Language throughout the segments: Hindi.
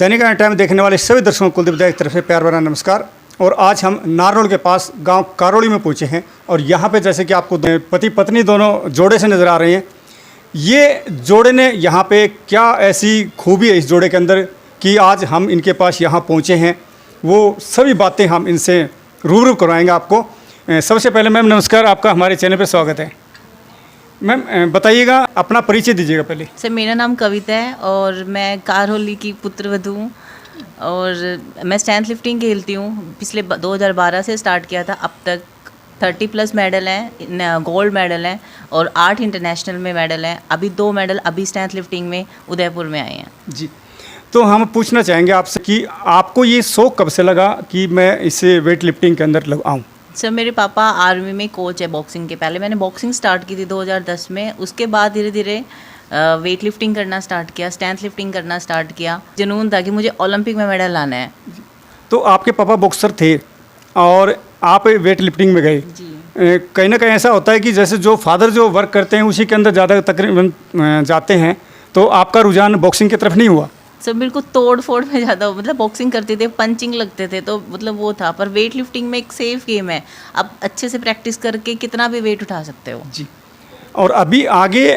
दैनिक टाइम देखने वाले सभी दर्शकों को कुलदीप दाई की तरफ से प्यार भरा नमस्कार। और आज हम नारनौल के पास गांव कारोली में पहुंचे हैं और यहाँ पे जैसे कि आपको पति पत्नी दोनों जोड़े से नज़र आ रहे हैं। ये जोड़े ने यहाँ पे क्या ऐसी खूबी है इस जोड़े के अंदर कि आज हम इनके पास यहाँ पहुँचे हैं, वो सभी बातें हम इनसे रूबरू करवाएंगे आपको। सबसे पहले मैम नमस्कार, आपका हमारे चैनल पर स्वागत है। मैम बताइएगा, अपना परिचय दीजिएगा पहले। सर मेरा नाम कविता है और मैं कारोली की पुत्रवधू हूँ और मैं स्ट्रेंथ लिफ्टिंग खेलती हूँ। पिछले 2012 से स्टार्ट किया था, अब तक 30+ मेडल हैं, गोल्ड मेडल हैं और 8 इंटरनेशनल में मेडल हैं। अभी 2 मेडल अभी स्ट्रेंथ लिफ्टिंग में उदयपुर में आए हैं। जी, तो हम पूछना चाहेंगे आपसे कि आपको ये शौक़ कब से लगा कि मैं इसे वेट लिफ्टिंग के अंदर आऊँ? सर मेरे पापा आर्मी में कोच है बॉक्सिंग के। पहले मैंने बॉक्सिंग स्टार्ट की थी 2010 में, उसके बाद धीरे धीरे वेट लिफ्टिंग करना स्टार्ट किया, स्ट्रेंथ लिफ्टिंग करना स्टार्ट किया। जुनून था कि मुझे ओलंपिक में मेडल लाना है। तो आपके पापा बॉक्सर थे और आप वेट लिफ्टिंग में गए। कहीं ना कहीं ऐसा होता है कि जैसे जो फादर जो वर्क करते हैं उसी के अंदर ज़्यादा तकरीबन जाते हैं, तो आपका रुझान बॉक्सिंग की तरफ नहीं हुआ? सब बिल्कुल तोड़ फोड़ में ज़्यादा, मतलब बॉक्सिंग करते थे, पंचिंग लगते थे, तो मतलब वो था। पर वेट लिफ्टिंग में एक सेफ गेम है, आप अच्छे से प्रैक्टिस करके कितना भी वेट उठा सकते हो। जी, और अभी आगे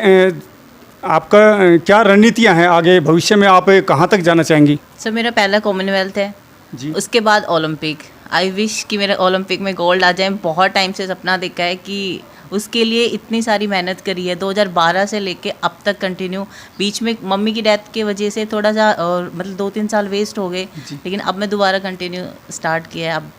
आपका क्या रणनीतियाँ हैं? आगे भविष्य में आप कहाँ तक जाना चाहेंगी? सर मेरा पहला कॉमनवेल्थ है जी, उसके बाद ओलंपिक। आई विश कि मेरे ओलंपिक में गोल्ड आ जाए। बहुत टाइम से सपना देखा है कि उसके लिए इतनी सारी मेहनत करी है, 2012 से लेके अब तक कंटिन्यू। बीच में मम्मी की डेथ की वजह से थोड़ा सा और मतलब 2-3 साल वेस्ट हो गए, लेकिन अब मैं दोबारा कंटिन्यू स्टार्ट किया है अब।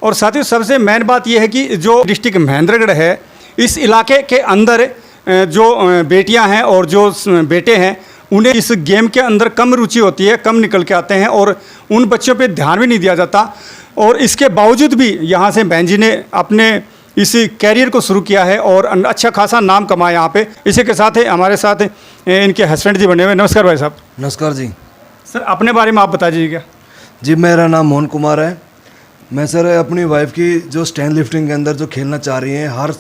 और साथ ही सबसे मेन बात यह है कि जो डिस्ट्रिक्ट महेंद्रगढ़ है, इस इलाके के अंदर जो बेटियां हैं और जो बेटे हैं, उन्हें इस गेम के अंदर कम रुचि होती है, कम निकल के आते हैं और उन बच्चों पे ध्यान भी नहीं दिया जाता। और इसके बावजूद भी यहाँ से बहन जी ने अपने इस कैरियर को शुरू किया है और अच्छा खासा नाम कमाया यहाँ पे। इसी के साथ हमारे साथ इनके हस्बैंड जी बने हुए। नमस्कार भाई साहब। नमस्कार जी। सर अपने बारे में आप बता दीजिएगा। जी, मेरा नाम मोहन कुमार है। मैं सर अपनी वाइफ की जो स्ट्रेंथ लिफ्टिंग के अंदर जो खेलना चाह रही हैं, हर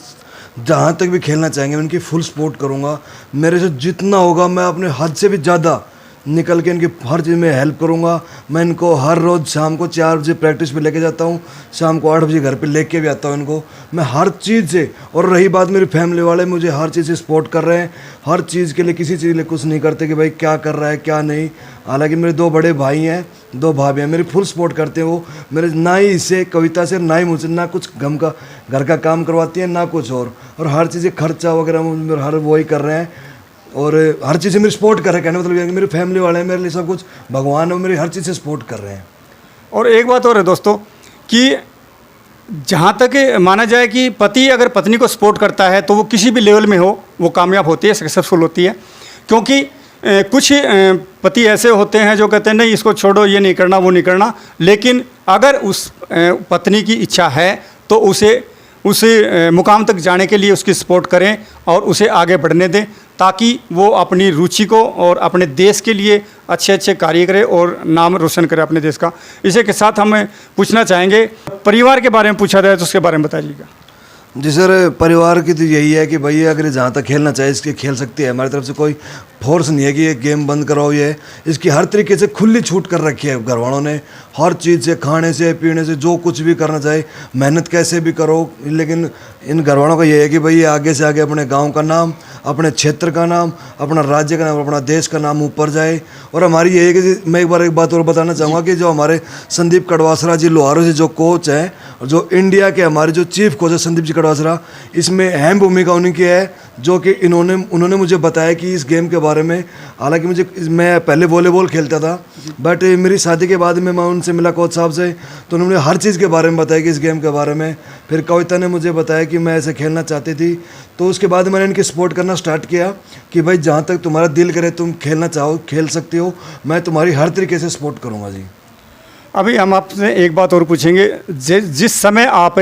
जहाँ तक भी खेलना चाहेंगे मैं उनकी फुल सपोर्ट करूँगा। मेरे से जितना होगा मैं अपने हद से भी ज़्यादा निकल के इनकी हर चीज़ में हेल्प करूँगा। मैं इनको हर रोज़ शाम को 4 बजे प्रैक्टिस पे लेके जाता हूँ, शाम को 8 बजे घर पे लेके भी आता हूँ इनको मैं हर चीज़ से। और रही बात मेरी फैमिली वाले मुझे हर चीज़ से सपोर्ट कर रहे हैं, हर चीज़ के लिए किसी चीज़ के लिए कुछ नहीं करते कि भाई क्या कर रहा है क्या नहीं। हालांकि मेरे 2 बड़े भाई हैं, 2 भाभी हैं, मेरी फुल सपोर्ट करते हैं वो। मेरे ना ही इससे कविता से ना ही मुझसे ना कुछ गम का घर का काम करवाती हैं ना कुछ और हर चीज़ खर्चा वगैरह हर वो ही कर रहे हैं और हर चीज़ से मेरी सपोर्ट कर रहे हैं। कहने मतलब ये कि मेरी फैमिली वाले हैं, मेरे लिए सब कुछ भगवान है, मेरी हर चीज़ से सपोर्ट कर रहे हैं। और एक बात और है दोस्तों कि जहाँ तक माना जाए कि पति अगर पत्नी को सपोर्ट करता है तो वो किसी भी लेवल में हो वो कामयाब होती है, सक्सेसफुल होती है। क्योंकि कुछ पति ऐसे होते हैं जो कहते हैं नहीं इसको छोड़ो, ये नहीं करना वो नहीं करना, लेकिन अगर उस पत्नी की इच्छा है तो उसे उस मुकाम तक जाने के लिए उसकी सपोर्ट करें और उसे आगे बढ़ने दें, ताकि वो अपनी रुचि को और अपने देश के लिए अच्छे अच्छे कार्य करे और नाम रोशन करे अपने देश का। इसी के साथ हम पूछना चाहेंगे, परिवार के बारे में पूछा जाए तो उसके बारे में बताइएगा। जी सर, परिवार की तो यही है कि भैया अगर जहाँ तक खेलना चाहे इसके खेल सकती है। हमारी तरफ से कोई फोर्स नहीं है कि ये गेम बंद कराओ, ये इसकी हर तरीके से खुली छूट कर रखी है घर वालों ने। हर चीज़ से, खाने से पीने से, जो कुछ भी करना चाहे, मेहनत कैसे भी करो। लेकिन इन घर वालों का ये है कि भाई आगे से आगे अपने गांव का नाम, अपने क्षेत्र का नाम, अपना राज्य का नाम, अपना देश का नाम ऊपर जाए। और हमारी ये है कि मैं एक बात और बताना चाहूँगा कि जो हमारे संदीप कड़वासरा जी लोहारों से जो कोच हैं, जो इंडिया के हमारे जो चीफ कोच है संदीप जी कड़वासरा, इसमें अहम भूमिका उनकी है। जो कि उन्होंने मुझे बताया कि इस गेम के बारे में। हालांकि मैं पहले वॉलीबॉल खेलता था, बट मेरी शादी के बाद में मैं उनसे मिला कोच साहब से, तो उन्होंने हर चीज़ के बारे में बताया कि इस गेम के बारे में। फिर कविता ने मुझे बताया कि मैं ऐसे खेलना चाहती थी, तो उसके बाद मैंने इनकी सपोर्ट करना स्टार्ट किया कि भाई जहाँ तक तुम्हारा दिल करे तुम खेलना चाहो खेल सकते हो, मैं तुम्हारी हर तरीके से सपोर्ट करूँगा जी। अभी हम आपसे एक बात और पूछेंगे, जिस समय आप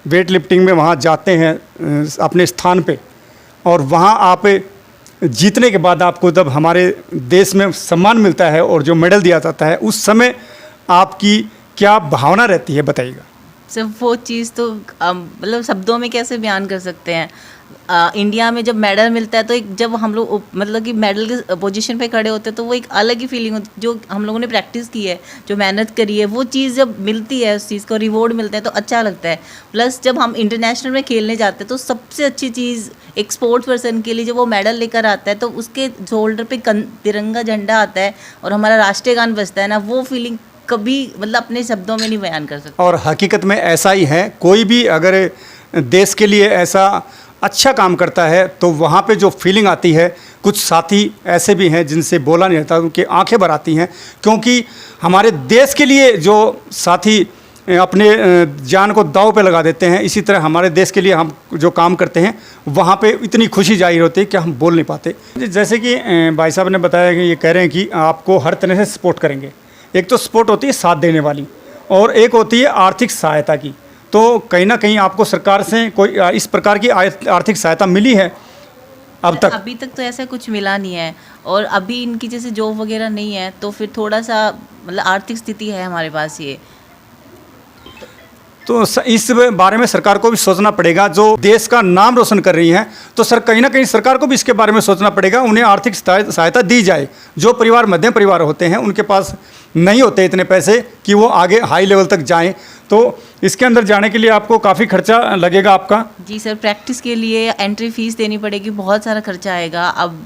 वेट लिफ्टिंग में वहाँ जाते हैं अपने स्थान पे और वहाँ आप जीतने के बाद आपको जब हमारे देश में सम्मान मिलता है और जो मेडल दिया जाता है, उस समय आपकी क्या भावना रहती है बताइएगा। सिर्फ वो चीज़ तो मतलब शब्दों में कैसे बयान कर सकते हैं। इंडिया में जब मेडल मिलता है तो एक जब हम लोग मतलब कि मेडल के पोजीशन पे खड़े होते हैं तो वो एक अलग ही फीलिंग होती है। जो हम लोगों ने प्रैक्टिस की है, जो मेहनत करी है, वो चीज़ जब मिलती है, उस चीज़ को रिवॉर्ड मिलता है तो अच्छा लगता है। प्लस जब हम इंटरनेशनल में खेलने जाते हैं तो सबसे अच्छी चीज़ एक स्पोर्ट्स पर्सन के लिए जब वो मेडल लेकर आता है तो उसके शोल्डर पे तिरंगा झंडा आता है और हमारा राष्ट्रीय गान बजता है ना, वो फीलिंग कभी मतलब अपने शब्दों में नहीं बयान कर सकते। और हकीकत में ऐसा ही है, कोई भी अगर देश के लिए ऐसा अच्छा काम करता है तो वहाँ पे जो फीलिंग आती है, कुछ साथी ऐसे भी हैं जिनसे बोला नहीं जाता, उनकी आंखें भर आती हैं, क्योंकि हमारे देश के लिए जो साथी अपने जान को दांव पे लगा देते हैं, इसी तरह हमारे देश के लिए हम जो काम करते हैं वहाँ पे इतनी खुशी जाहिर होती है कि हम बोल नहीं पाते। जैसे कि भाई साहब ने बताया कि ये कह रहे हैं कि आपको हर तरह से सपोर्ट करेंगे। एक तो सपोर्ट होती है साथ देने वाली और एक होती है आर्थिक सहायता की। तो कहीं ना कहीं आपको सरकार से कोई इस प्रकार की आर्थिक सहायता मिली है अब तक? अभी तक तो ऐसा कुछ मिला नहीं है, और अभी इनकी जैसे जॉब वगैरह नहीं है तो फिर थोड़ा सा मतलब आर्थिक स्थिति है हमारे पास ये। तो इस बारे में सरकार को भी सोचना पड़ेगा। जो देश का नाम रोशन कर रही हैं तो सर कहीं ना कहीं सरकार को भी इसके बारे में सोचना पड़ेगा, उन्हें आर्थिक सहायता दी जाए। जो परिवार मध्यम परिवार होते हैं उनके पास नहीं होते इतने पैसे कि वो आगे हाई लेवल तक जाएं, तो इसके अंदर जाने के लिए आपको काफ़ी खर्चा लगेगा आपका। जी सर, प्रैक्टिस के लिए एंट्री फीस देनी पड़ेगी, बहुत सारा खर्चा आएगा। अब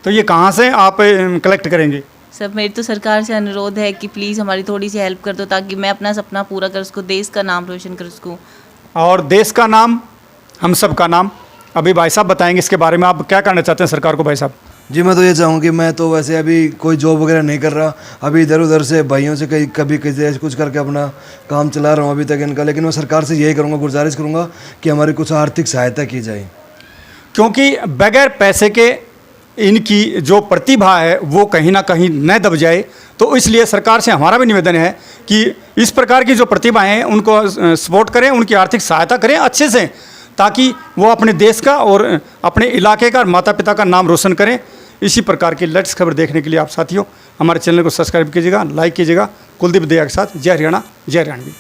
तो ये कहाँ से आप कलेक्ट करेंगे? सर मेरी तो सरकार से अनुरोध है कि प्लीज़ हमारी थोड़ी सी हेल्प कर दो ताकि मैं अपना सपना पूरा कर सकूँ, देश का नाम रोशन कर सकूँ। और देश का नाम, हम सब का नाम, अभी भाई साहब बताएंगे इसके बारे में। आप क्या करना चाहते हैं सरकार को भाई साहब? जी मैं तो ये चाहूँ कि मैं तो वैसे अभी कोई जॉब वगैरह नहीं कर रहा, अभी इधर उधर से भाइयों से कभी किसी कुछ करके अपना काम चला रहा हूँ अभी तक इनका। लेकिन मैं सरकार से यही करूँगा, गुजारिश करूँगा कि हमारी कुछ आर्थिक सहायता की जाए, क्योंकि बगैर पैसे के इनकी जो प्रतिभा है वो कहीं ना कहीं न दब जाए। तो इसलिए सरकार से हमारा भी निवेदन है कि इस प्रकार की जो प्रतिभाएं हैं उनको सपोर्ट करें, उनकी आर्थिक सहायता करें अच्छे से, ताकि वो अपने देश का और अपने इलाके का, माता पिता का नाम रोशन करें। इसी प्रकार की लेटेस्ट खबर देखने के लिए आप साथियों हमारे चैनल को सब्सक्राइब कीजिएगा, लाइक कीजिएगा। कुलदीप दया के साथ, जय हरियाणा, जय हरियाणवी।